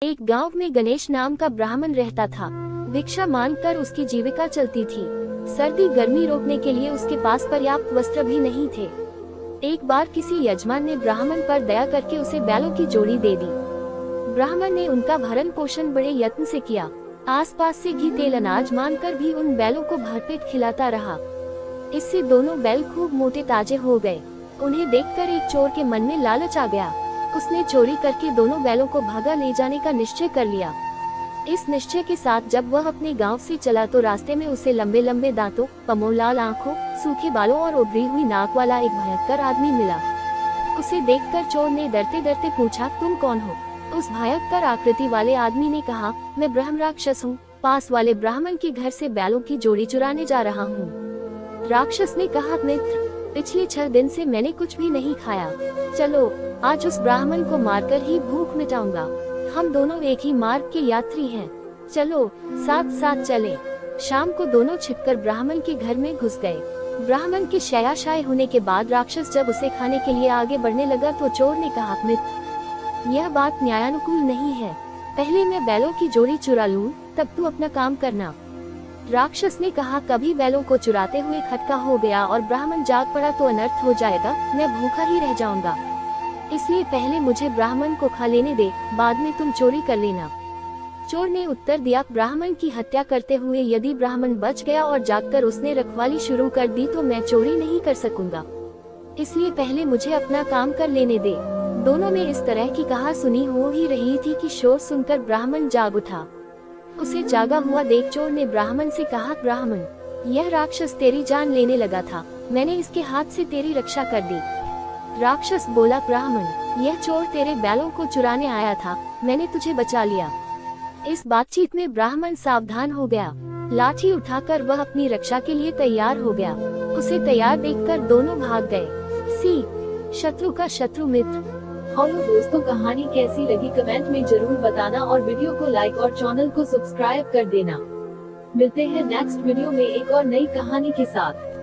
एक गांव में गणेश नाम का ब्राह्मण रहता था। भिक्षा मांगकर उसकी जीविका चलती थी। सर्दी गर्मी रोकने के लिए उसके पास पर्याप्त वस्त्र भी नहीं थे। एक बार किसी यजमान ने ब्राह्मण पर दया करके उसे बैलों की जोड़ी दे दी। ब्राह्मण ने उनका भरण पोषण बड़े यत्न से किया। आसपास से घी तेल अनाज मांगकर भी उन बैलों को भरपेट खिलाता रहा। इससे दोनों बैल खूब मोटे ताजे हो गए। उन्हें देखकर एक चोर के मन में लालच आ गया। उसने चोरी करके दोनों बैलों को भागा ले जाने का निश्चय कर लिया। इस निश्चय के साथ जब वह अपने गांव से चला तो रास्ते में उसे लंबे लंबे दांतों, पमोलाल आंखों, सूखे बालों और उभरी हुई नाक वाला एक भयंकर आदमी मिला। उसे देखकर चोर ने डरते डरते पूछा, तुम कौन हो? उस भयंकर आकृति वाले आदमी ने कहा, मैं ब्रह्म राक्षस हूँ, पास वाले ब्राह्मण के घर से बैलों की जोड़ी चुराने जा रहा हूँ। राक्षस ने कहा, मित्र, पिछले 6 दिन से मैंने कुछ भी नहीं खाया। चलो आज उस ब्राह्मण को मारकर ही भूख मिटाऊंगा। हम दोनों एक ही मार्ग के यात्री हैं। चलो साथ साथ चले। शाम को दोनों छिपकर ब्राह्मण के घर में घुस गए। ब्राह्मण के शयाशाय होने के बाद राक्षस जब उसे खाने के लिए आगे बढ़ने लगा तो चोर ने कहा, मित्र, यह बात न्यायानुकूल नहीं है। पहले मैं बैलों की जोड़ी चुरा लूं, तब तू अपना काम करना। राक्षस ने कहा, कभी बैलों को चुराते हुए खटका हो गया और ब्राह्मण जाग पड़ा तो अनर्थ हो जाएगा, मैं भूखा ही रह जाऊंगा। इसलिए पहले मुझे ब्राह्मण को खा लेने दे, बाद में तुम चोरी कर लेना। चोर ने उत्तर दिया, ब्राह्मण की हत्या करते हुए यदि ब्राह्मण बच गया और जागकर उसने रखवाली शुरू कर दी तो मैं चोरी नहीं कर सकूंगा। इसलिए पहले मुझे अपना काम कर लेने दे। दोनों में इस तरह की कहा सुनी हो ही रही थी कि शोर सुनकर ब्राह्मण जाग उठा। उसे जागा हुआ देख चोर ने ब्राह्मण से कहा, ब्राह्मण, यह राक्षस तेरी जान लेने लगा था, मैंने इसके हाथ से तेरी रक्षा कर दी। राक्षस बोला, ब्राह्मण, यह चोर तेरे बैलों को चुराने आया था, मैंने तुझे बचा लिया। इस बातचीत में ब्राह्मण सावधान हो गया। लाठी उठाकर वह अपनी रक्षा के लिए तैयार हो गया। उसे तैयार देखकर दोनों भाग गए। शत्रु का शत्रु मित्र। हेलो दोस्तों, कहानी कैसी लगी कमेंट में जरूर बताना और वीडियो को लाइक और चैनल को सब्सक्राइब कर देना। मिलते हैं नेक्स्ट वीडियो में एक और नई कहानी के साथ।